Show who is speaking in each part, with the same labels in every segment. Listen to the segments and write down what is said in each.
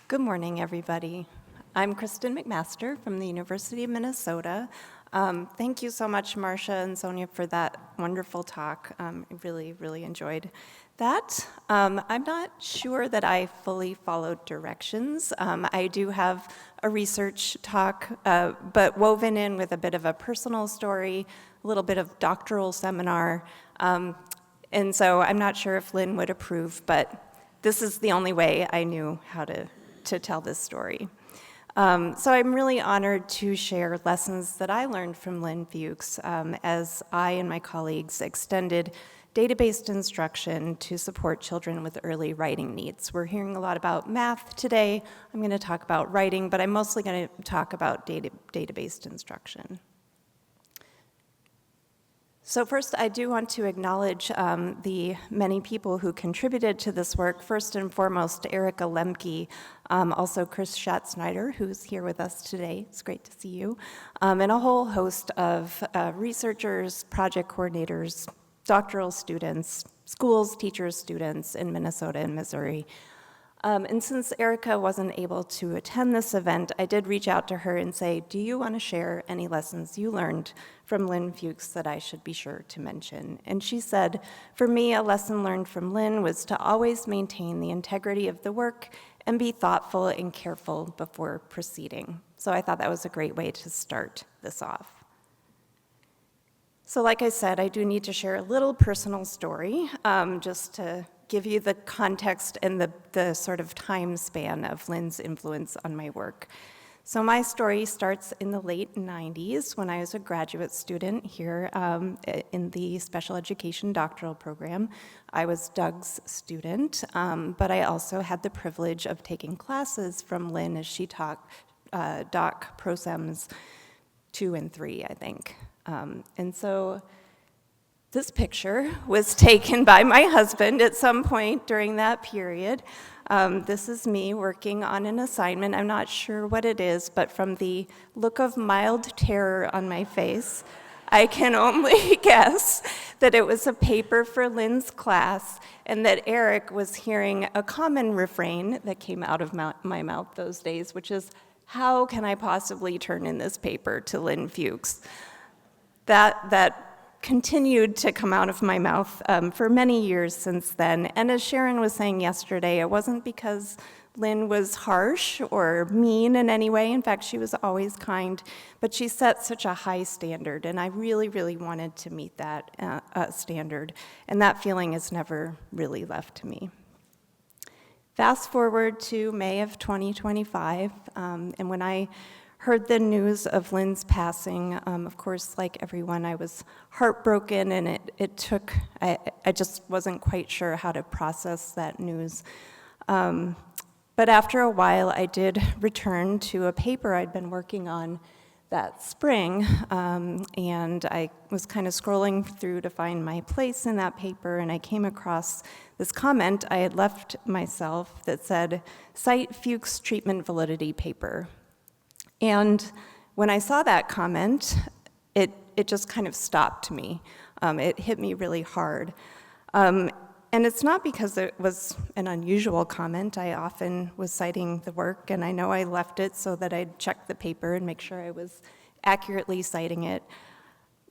Speaker 1: Good morning, everybody. I'm Kristen McMaster from the University of Minnesota. Thank you so much, Marcia and Sonia, for that wonderful talk. I really enjoyed that. I'm not sure that I fully followed directions. I do have a research talk, but woven in with a bit of a personal story, a little bit of doctoral seminar, and so I'm not sure if Lynn would approve, but this is the only way I knew how to tell this story. So I'm really honored to share lessons that I learned from Lynn Fuchs as I and my colleagues extended data-based instruction to support children with early writing needs. We're hearing a lot about math today. I'm going to talk about writing, but I'm mostly going to talk about data-based instruction. So first, I do want to acknowledge the many people who contributed to this work. First and foremost, Erica Lemke, also Chris Schatzsnyder, who's here with us today. It's great to see you. And a whole host of researchers, project coordinators, doctoral students, schools, teachers, students in Minnesota and Missouri. And since Erica wasn't able to attend this event, I did reach out to her and say, do you want to share any lessons you learned from Lynn Fuchs that I should be sure to mention? And she said, for me, a lesson learned from Lynn was to always maintain the integrity of the work and be thoughtful and careful before proceeding. So I thought that was a great way to start this off. So like I said, I do need to share a little personal story just to give you the context and the sort of time span of Lynn's influence on my work. So my story starts in the late 90s when I was a graduate student here in the special education doctoral program. I was Doug's student, but I also had the privilege of taking classes from Lynn as she taught Doc Prosems 2 and 3, I think. And so this picture was taken by my husband at some point during that period. This is me working on an assignment. I'm not sure what it is, but from the look of mild terror on my face, I can only guess that it was a paper for Lynn's class and that Eric was hearing a common refrain that came out of my mouth those days, which is, how can I possibly turn in this paper to Lynn Fuchs? That continued to come out of my mouth for many years since then. And as Sharon was saying yesterday, it wasn't because Lynn was harsh or mean in any way. In fact, she was always kind, but she set such a high standard, and I really wanted to meet that standard, and that feeling has never really left me. Fast forward to May of 2025, and when I heard the news of Lynn's passing, of course, like everyone, I was heartbroken, and it took, I just wasn't quite sure how to process that news. But after a while, I did return to a paper I'd been working on that spring, and I was kind of scrolling through to find my place in that paper, and I came across this comment I had left myself that said, cite Fuchs treatment validity paper. And when I saw that comment, it just kind of stopped me. It hit me really hard. And it's not because it was an unusual comment. I often was citing the work, and I know I left it so that I'd check the paper and make sure I was accurately citing it.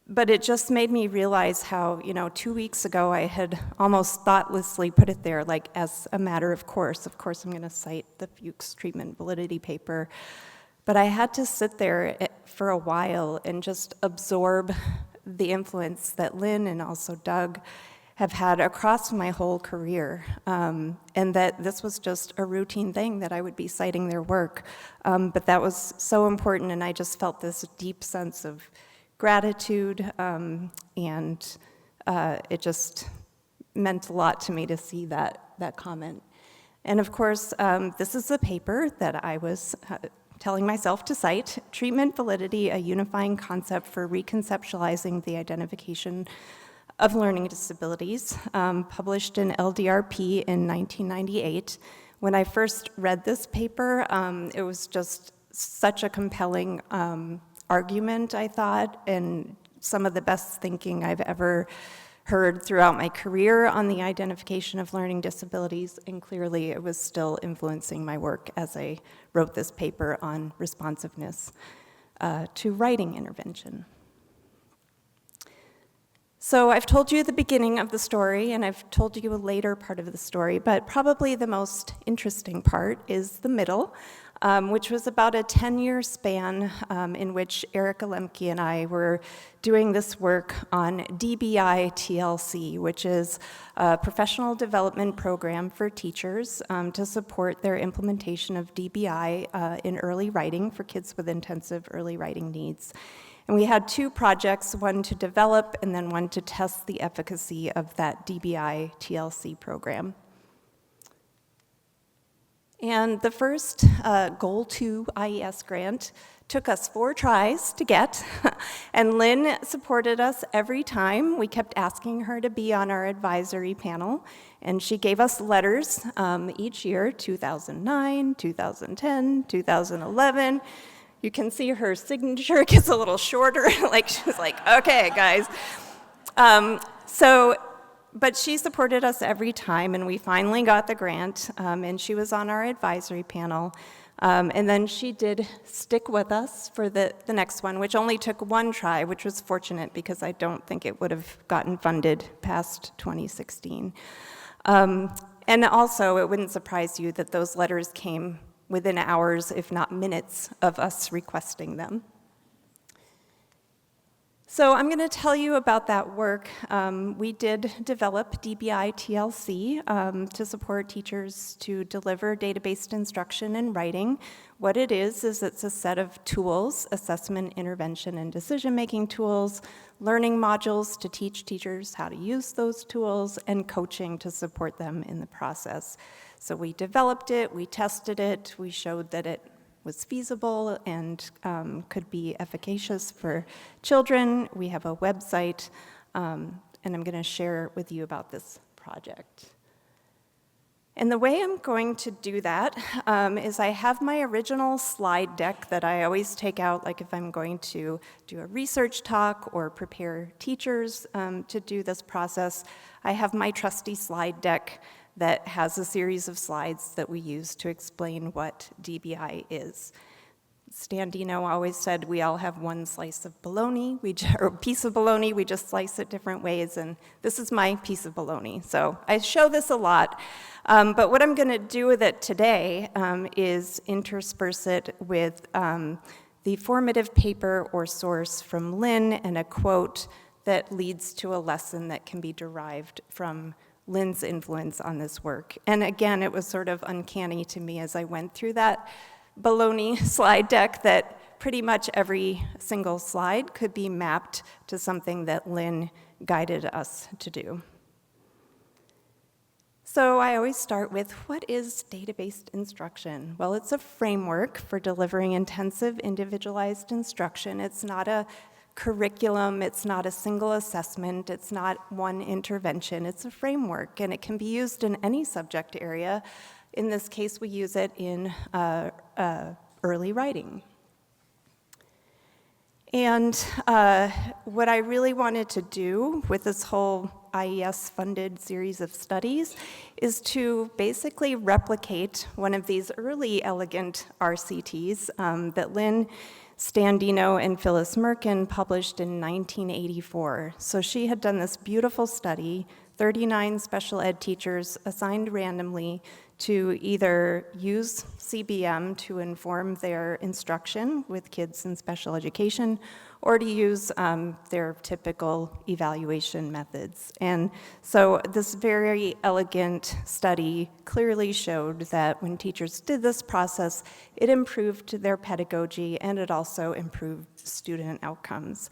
Speaker 1: But it just made me realize how, 2 weeks ago I had almost thoughtlessly put it there, like as a matter of course. Of course I'm going to cite the Fuchs treatment validity paper. But I had to sit there for a while and just absorb the influence that Lynn and also Doug have had across my whole career, and that this was just a routine thing that I would be citing their work. But that was so important, and I just felt this deep sense of gratitude, and it just meant a lot to me to see that comment. And of course, this is a paper that I was telling myself to cite, Treatment Validity, a Unifying Concept for Reconceptualizing the Identification of Learning Disabilities, published in LDRP in 1998. When I first read this paper, it was just such a compelling argument, I thought, and some of the best thinking I've ever heard throughout my career on the identification of learning disabilities, and clearly it was still influencing my work as I wrote this paper on responsiveness to writing intervention. So I've told you the beginning of the story, and I've told you a later part of the story, but probably the most interesting part is the middle, which was about a 10-year span in which Erica Lemke and I were doing this work on DBI TLC, which is a professional development program for teachers to support their implementation of DBI in early writing for kids with intensive early writing needs. And we had two projects, one to develop and then one to test the efficacy of that DBI TLC program. And the first Goal 2 IES grant took us 4 tries to get, and Lynn supported us every time. We kept asking her to be on our advisory panel, and she gave us letters each year, 2009, 2010, 2011. You can see her signature gets a little shorter, like she was like, okay, guys. But she supported us every time, and we finally got the grant, and she was on our advisory panel. And then she did stick with us for the next one, which only took 1 try, which was fortunate because I don't think it would have gotten funded past 2016. And also, it wouldn't surprise you that those letters came within hours, if not minutes, of us requesting them. So I'm going to tell you about that work. We did develop DBI TLC to support teachers to deliver data-based instruction in writing. What it is it's a set of tools, assessment, intervention, and decision-making tools, learning modules to teach teachers how to use those tools, and coaching to support them in the process. So we developed it, we tested it, we showed that it was feasible and could be efficacious for children. We have a website, and I'm going to share with you about this project. And the way I'm going to do that is I have my original slide deck that I always take out, like if I'm going to do a research talk or prepare teachers to do this process. I have my trusty slide deck that has a series of slides that we use to explain what DBI is. Stan Dino always said we all have one slice of bologna, or piece of bologna, we just slice it different ways, and this is my piece of bologna. So I show this a lot, but what I'm gonna do with it today is intersperse it with the formative paper or source from Lynn and a quote that leads to a lesson that can be derived from Lynn's influence on this work. And again, it was sort of uncanny to me as I went through that bologna slide deck that pretty much every single slide could be mapped to something that Lynn guided us to do. So I always start with, what is data-based instruction? Well, it's a framework for delivering intensive, individualized instruction. It's not a curriculum, it's not a single assessment, it's not one intervention, it's a framework, and it can be used in any subject area. In this case, we use it in early writing. And what I really wanted to do with this whole IES-funded series of studies is to basically replicate one of these early elegant RCTs that Lynn, Stan Dino, and Phyllis Merkin published in 1984. So she had done this beautiful study, 39 special ed teachers assigned randomly to either use CBM to inform their instruction with kids in special education, or to use their typical evaluation methods. And so this very elegant study clearly showed that when teachers did this process, it improved their pedagogy and it also improved student outcomes.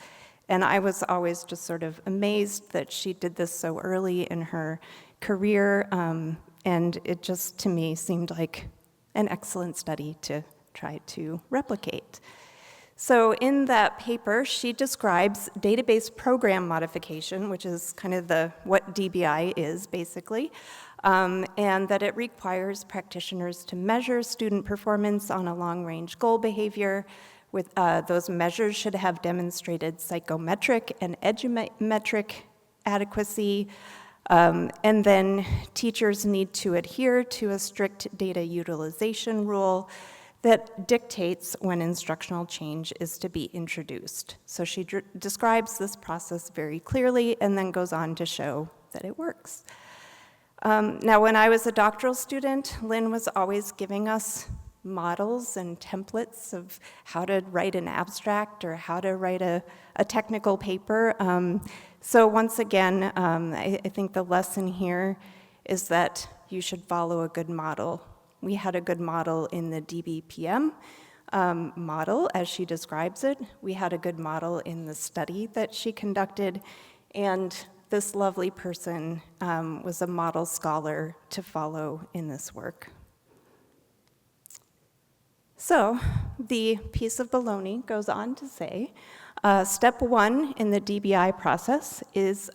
Speaker 1: And I was always just sort of amazed that she did this so early in her career, and it just, to me, seemed like an excellent study to try to replicate. So in that paper, she describes database program modification, which is kind of what DBI is, basically, and that it requires practitioners to measure student performance on a long-range goal behavior. With those measures should have demonstrated psychometric and edumetric adequacy, and then teachers need to adhere to a strict data utilization rule that dictates when instructional change is to be introduced. So she describes this process very clearly and then goes on to show that it works. Now, when I was a doctoral student, Lynn was always giving us models and templates of how to write an abstract or how to write a technical paper. So once again, I think the lesson here is that you should follow a good model. We had a good model in the DBPM model, as she describes it. We had a good model in the study that she conducted, and this lovely person was a model scholar to follow in this work. So the piece of baloney goes on to say, step one in the DBI process is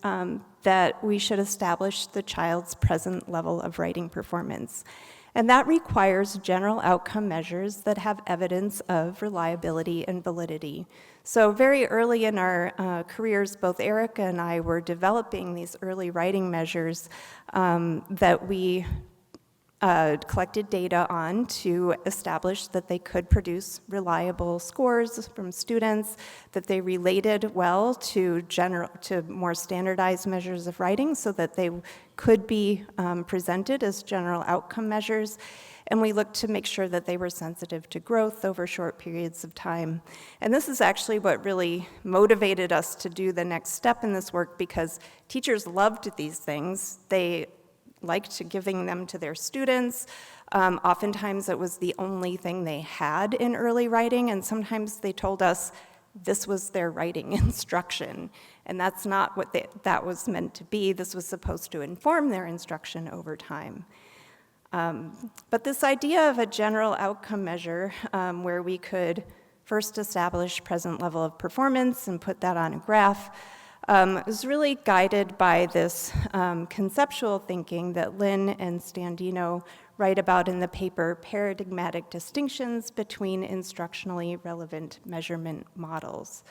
Speaker 1: that we should establish the child's present level of writing performance. And that requires general outcome measures that have evidence of reliability and validity. So very early in our careers, both Erica and I were developing these early writing measures that we collected data on to establish that they could produce reliable scores from students, that they related well to more standardized measures of writing so that they could be presented as general outcome measures. And we looked to make sure that they were sensitive to growth over short periods of time. And this is actually what really motivated us to do the next step in this work, because teachers loved these things. They liked giving them to their students. Oftentimes it was the only thing they had in early writing, and sometimes they told us this was their writing instruction. And that's not what that was meant to be. This was supposed to inform their instruction over time. But this idea of a general outcome measure where we could first establish present level of performance and put that on a graph was really guided by this conceptual thinking that Lynn and Standino write about in the paper, Paradigmatic Distinctions Between Instructionally Relevant Measurement Models.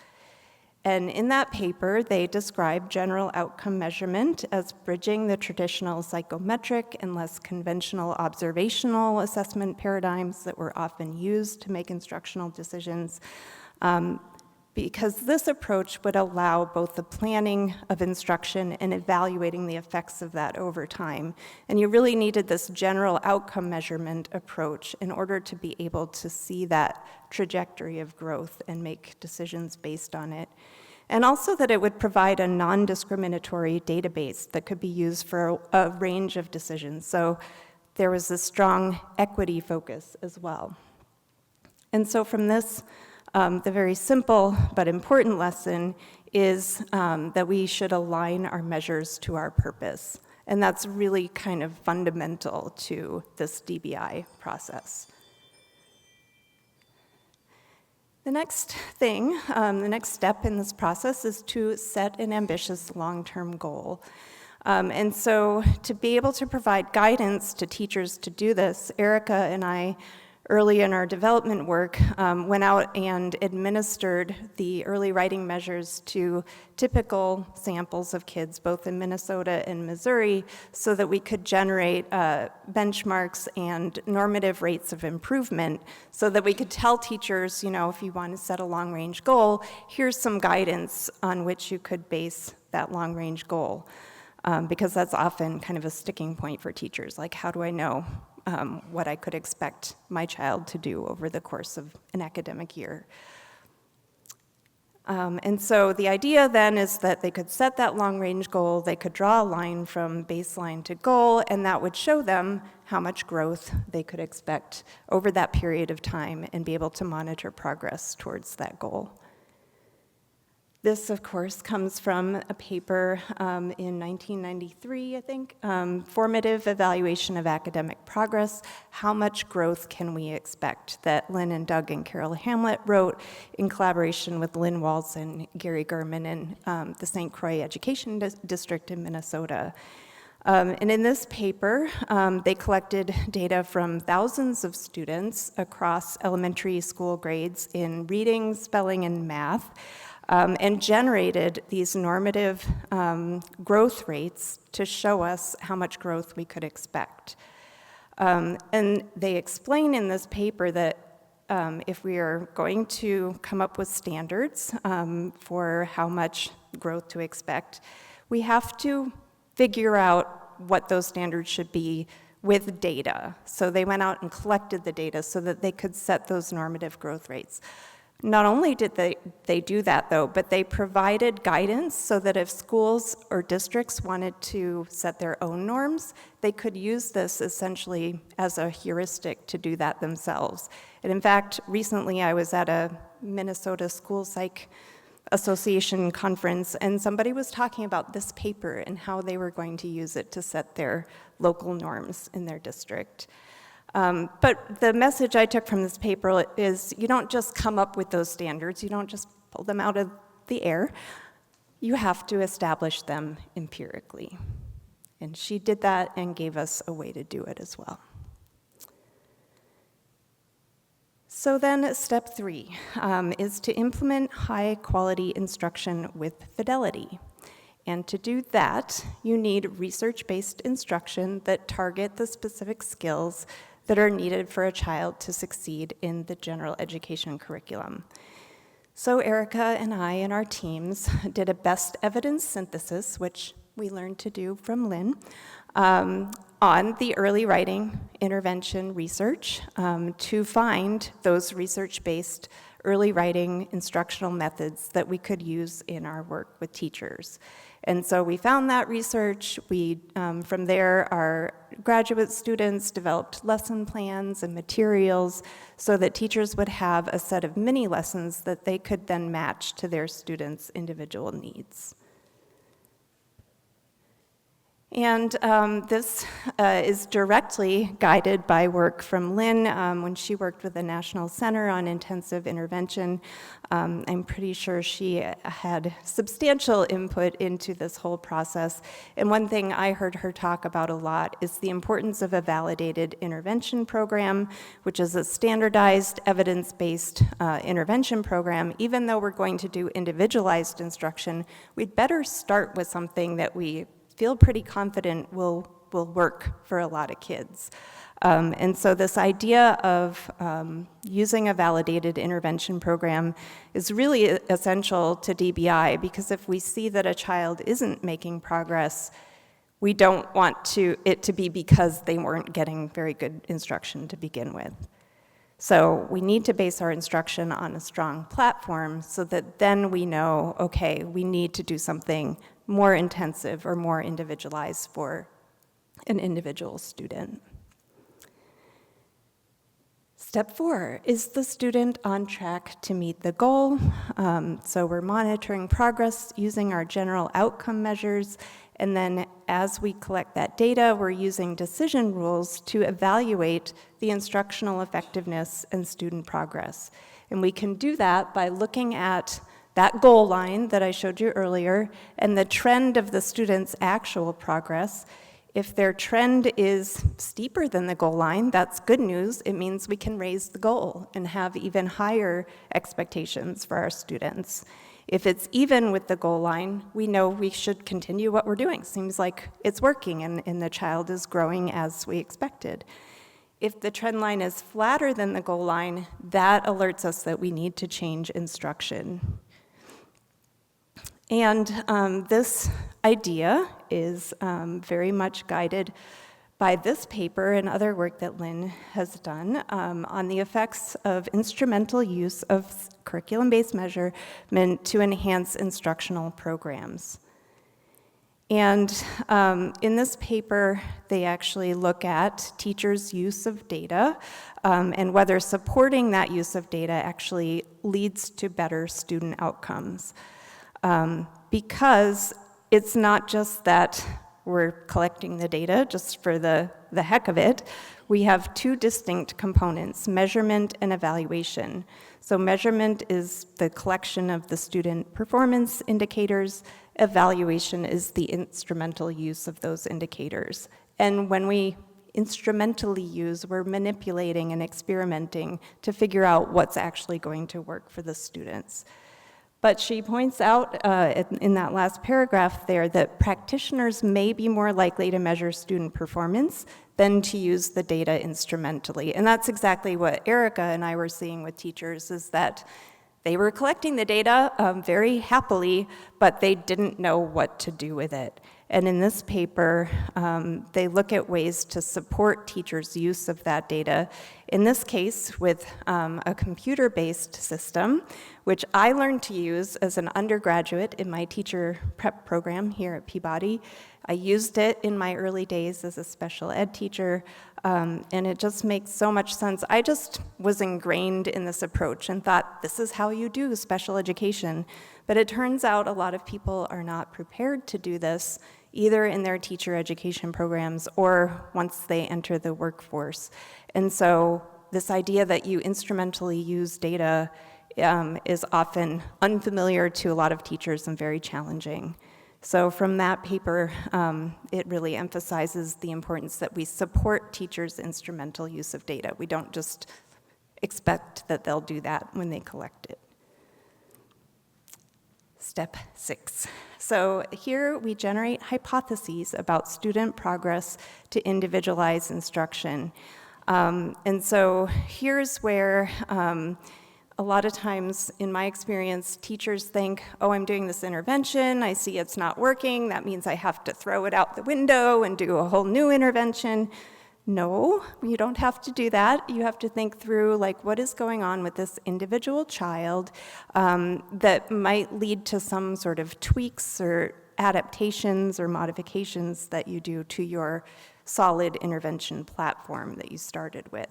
Speaker 1: And in that paper, they describe general outcome measurement as bridging the traditional psychometric and less conventional observational assessment paradigms that were often used to make instructional decisions, because this approach would allow both the planning of instruction and evaluating the effects of that over time. And you really needed this general outcome measurement approach in order to be able to see that trajectory of growth and make decisions based on it. And also that it would provide a non-discriminatory database that could be used for a range of decisions. So there was a strong equity focus as well. And so from this, the very simple but important lesson is that we should align our measures to our purpose. And that's really kind of fundamental to this DBI process. The next thing, the next step in this process is to set an ambitious long-term goal. And so to be able to provide guidance to teachers to do this, Erica and I, early in our development work, went out and administered the early writing measures to typical samples of kids, both in Minnesota and Missouri, so that we could generate benchmarks and normative rates of improvement, so that we could tell teachers, you know, if you want to set a long-range goal, here's some guidance on which you could base that long-range goal, because that's often kind of a sticking point for teachers, like how do I know what I could expect my child to do over the course of an academic year. And so the idea then is that they could set that long-range goal, they could draw a line from baseline to goal, and that would show them how much growth they could expect over that period of time and be able to monitor progress towards that goal. This, of course, comes from a paper in 1993, I think, Formative Evaluation of Academic Progress, How Much Growth Can We Expect, that Lynn and Doug and Carol Hamlet wrote in collaboration with Lynn Waltz and Gary Gurman in the St. Croix Education District in Minnesota. And in this paper, they collected data from thousands of students across elementary school grades in reading, spelling, and math, and generated these normative growth rates to show us how much growth we could expect. And they explain in this paper that if we are going to come up with standards for how much growth to expect, we have to figure out what those standards should be with data. So they went out and collected the data so that they could set those normative growth rates. Not only did they do that, though, but they provided guidance so that if schools or districts wanted to set their own norms, they could use this essentially as a heuristic to do that themselves. And in fact, recently I was at a Minnesota School Psych Association conference, and somebody was talking about this paper and how they were going to use it to set their local norms in their district. But the message I took from this paper is you don't just come up with those standards, you don't just pull them out of the air, you have to establish them empirically. And she did that and gave us a way to do it as well. So then step 3 is to implement high quality instruction with fidelity. And to do that, you need research-based instruction that target the specific skills that are needed for a child to succeed in the general education curriculum. So Erica and I and our teams did a best evidence synthesis, which we learned to do from Lynn, on the early writing intervention research to find those research-based early writing instructional methods that we could use in our work with teachers. And so we found that research. From there, our graduate students developed lesson plans and materials so that teachers would have a set of mini lessons that they could then match to their students' individual needs. And this is directly guided by work from Lynn when she worked with the National Center on Intensive Intervention. I'm pretty sure she had substantial input into this whole process. And one thing I heard her talk about a lot is the importance of a validated intervention program, which is a standardized, evidence-based intervention program. Even though we're going to do individualized instruction, we'd better start with something that we feel pretty confident will work for a lot of kids. And so this idea of using a validated intervention program is really essential to DBI, because if we see that a child isn't making progress, we don't want it to be because they weren't getting very good instruction to begin with. So we need to base our instruction on a strong platform so that then we know, okay, we need to do something more intensive or more individualized for an individual student. Step 4, is the student on track to meet the goal? So we're monitoring progress using our general outcome measures, and then as we collect that data, we're using decision rules to evaluate the instructional effectiveness and student progress. And we can do that by looking at that goal line that I showed you earlier and the trend of the student's actual progress. If their trend is steeper than the goal line, that's good news. It means we can raise the goal and have even higher expectations for our students. If it's even with the goal line, we know we should continue what we're doing. Seems like it's working and the child is growing as we expected. If the trend line is flatter than the goal line, that alerts us that we need to change instruction. And this idea is very much guided by this paper and other work that Lynn has done on the effects of instrumental use of curriculum-based measurement to enhance instructional programs. And in this paper, they actually look at teachers' use of data and whether supporting that use of data actually leads to better student outcomes. Because it's not just that we're collecting the data just for the heck of it. We have two distinct components, measurement and evaluation. So measurement is the collection of the student performance indicators. Evaluation is the instrumental use of those indicators. And when we instrumentally use, we're manipulating and experimenting to figure out what's actually going to work for the students. But she points out in that last paragraph there that practitioners may be more likely to measure student performance than to use the data instrumentally. And that's exactly what Erica and I were seeing with teachers, is that they were collecting the data very happily, but they didn't know what to do with it. And in this paper, they look at ways to support teachers' use of that data, in this case with a computer-based system, which I learned to use as an undergraduate in my teacher prep program here at Peabody. I used it in my early days as a special ed teacher, and it just makes so much sense. I just was ingrained in this approach and thought, this is how you do special education. But it turns out a lot of people are not prepared to do this, either in their teacher education programs or once they enter the workforce. And so this idea that you instrumentally use data is often unfamiliar to a lot of teachers and very challenging. So from that paper, it really emphasizes the importance that we support teachers' instrumental use of data. We don't just expect that they'll do that when they collect it. Step 6. So here we generate hypotheses about student progress to individualize instruction. And so here's where a lot of times, in my experience, teachers think, oh, I'm doing this intervention, I see it's not working, that means I have to throw it out the window and do a whole new intervention. No, you don't have to do that. You have to think through, like, what is going on with this individual child that might lead to some sort of tweaks or adaptations or modifications that you do to your solid intervention platform that you started with.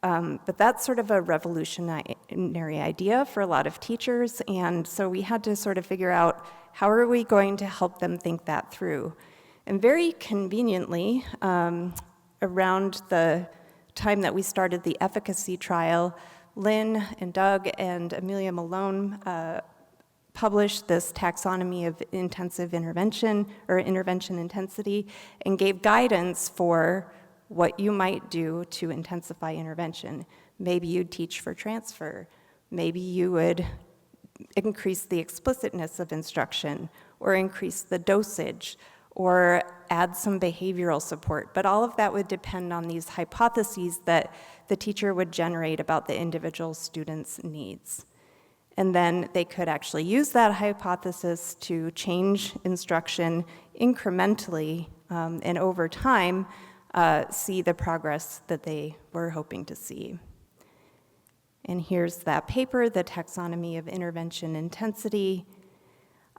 Speaker 1: But that's sort of a revolutionary idea for a lot of teachers, and so we had to sort of figure out, how are we going to help them think that through? And very conveniently, around the time that we started the efficacy trial, Lynn and Doug and Amelia Malone published this taxonomy of intensive intervention, or intervention intensity, and gave guidance for what you might do to intensify intervention. Maybe you'd teach for transfer. Maybe you would increase the explicitness of instruction, or increase the dosage, or add some behavioral support. But all of that would depend on these hypotheses that the teacher would generate about the individual student's needs. And then they could actually use that hypothesis to change instruction incrementally, and over time, see the progress that they were hoping to see. And here's that paper, the Taxonomy of Intervention Intensity,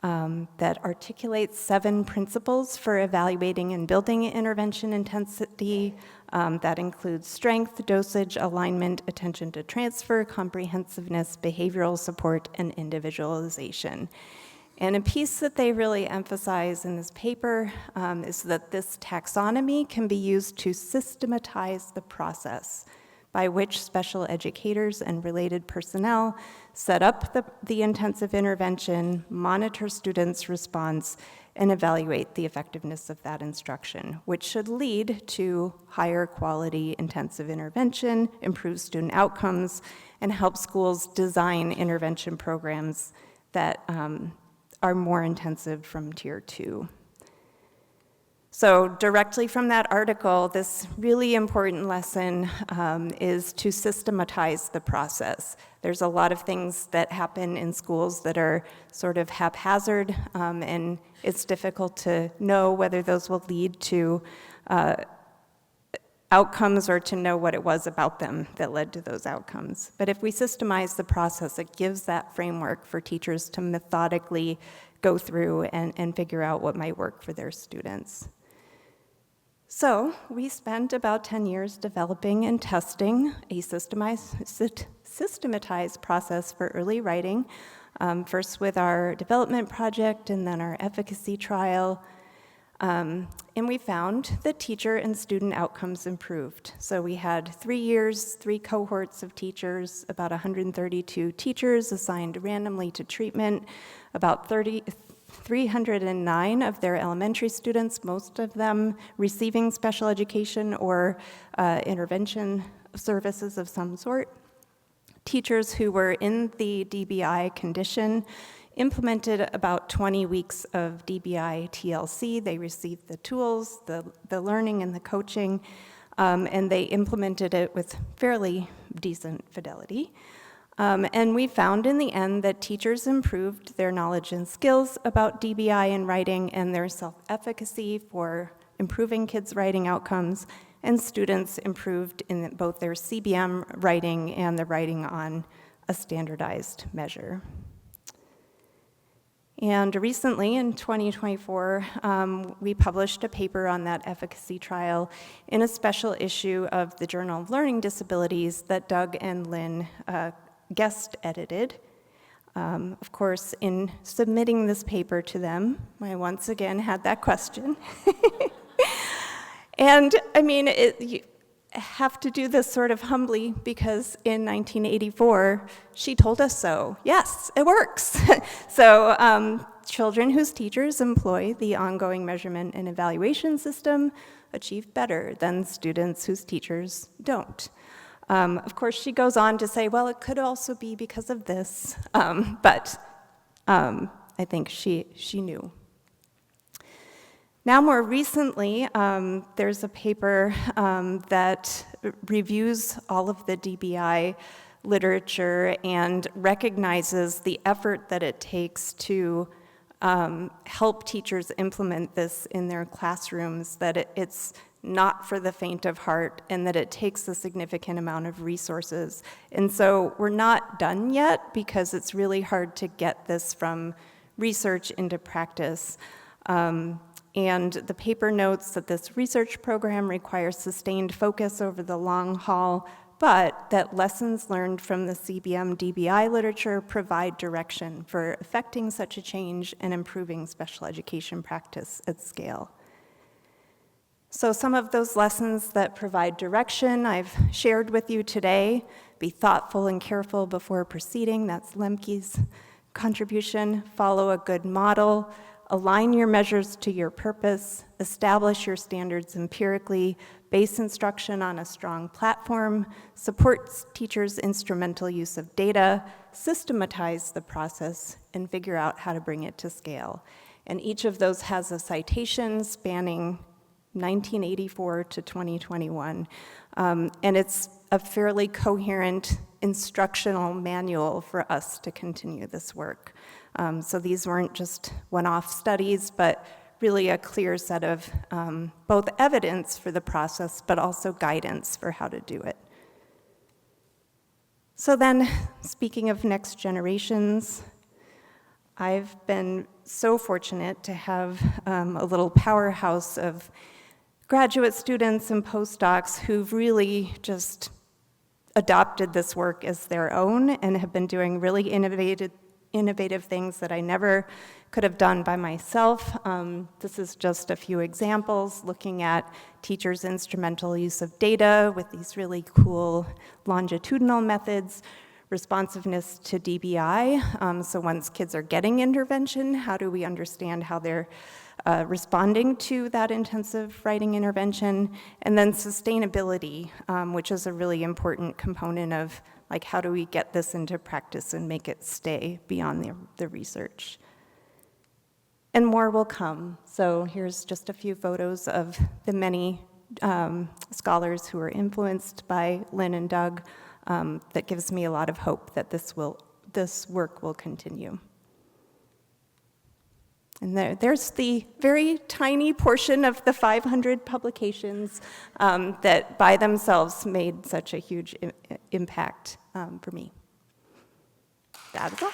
Speaker 1: that articulates 7 principles for evaluating and building intervention intensity. That includes strength, dosage, alignment, attention to transfer, comprehensiveness, behavioral support, and individualization. And a piece that they really emphasize in this paper is that this taxonomy can be used to systematize the process by which special educators and related personnel set up the intensive intervention, monitor students' response, and evaluate the effectiveness of that instruction, which should lead to higher quality intensive intervention, improve student outcomes, and help schools design intervention programs that are more intensive from Tier 2. So directly from that article, this really important lesson is to systematize the process. There's a lot of things that happen in schools that are sort of haphazard, and it's difficult to know whether those will lead to outcomes or to know what it was about them that led to those outcomes. But if we systemize the process, it gives that framework for teachers to methodically go through and figure out what might work for their students. So we spent about 10 years developing and testing a systematized process for early writing, first with our development project and then our efficacy trial. And we found that teacher and student outcomes improved. So we had 3 years, 3 cohorts of teachers, about 132 teachers assigned randomly to treatment, about 309 of their elementary students, most of them receiving special education or intervention services of some sort. teachers who were in the DBI condition implemented about 20 weeks of DBI TLC. They received the tools, the learning, and the coaching, and they implemented it with fairly decent fidelity. And we found in the end that teachers improved their knowledge and skills about DBI and writing and their self-efficacy for improving kids' writing outcomes, and students improved in both their CBM writing and the writing on a standardized measure. And recently, in 2024, we published a paper on that efficacy trial in a special issue of the Journal of Learning Disabilities that Doug and Lynn guest edited. Of course, in submitting this paper to them, I once again had that question. And I mean, you have to do this sort of humbly because in 1984, she told us so. Yes, it works. So children whose teachers employ the ongoing measurement and evaluation system achieve better than students whose teachers don't. Of course, she goes on to say, well, it could also be because of this, but I think she knew. Now, more recently, there's a paper that reviews all of the DBI literature and recognizes the effort that it takes to help teachers implement this in their classrooms, that it's not for the faint of heart, and that it takes a significant amount of resources. And so we're not done yet because it's really hard to get this from research into practice. And the paper notes that this research program requires sustained focus over the long haul, but that lessons learned from the CBM DBI literature provide direction for effecting such a change and improving special education practice at scale. So some of those lessons that provide direction I've shared with you today. Be thoughtful and careful before proceeding. That's Lemke's contribution. Follow a good model. Align your measures to your purpose, establish your standards empirically, base instruction on a strong platform, support teachers' instrumental use of data, systematize the process, and figure out how to bring it to scale. And each of those has a citation spanning 1984 to 2021. And it's a fairly coherent instructional manual for us to continue this work. So these weren't just one-off studies, but really a clear set of both evidence for the process, but also guidance for how to do it. So then, speaking of next generations, I've been so fortunate to have a little powerhouse of graduate students and postdocs who've really just adopted this work as their own and have been doing really innovative things that I never could have done by myself. This is just a few examples, looking at teachers' instrumental use of data with these really cool longitudinal methods, responsiveness to DBI. So once kids are getting intervention, how do we understand how they're responding to that intensive writing intervention? And then sustainability, which is a really important component of like, how do we get this into practice and make it stay beyond the research? And more will come. So here's just a few photos of the many scholars who are influenced by Lynn and Doug. That gives me a lot of hope that this work will continue. And there's the very tiny portion of the 500 publications that by themselves made such a huge impact for me. That is all.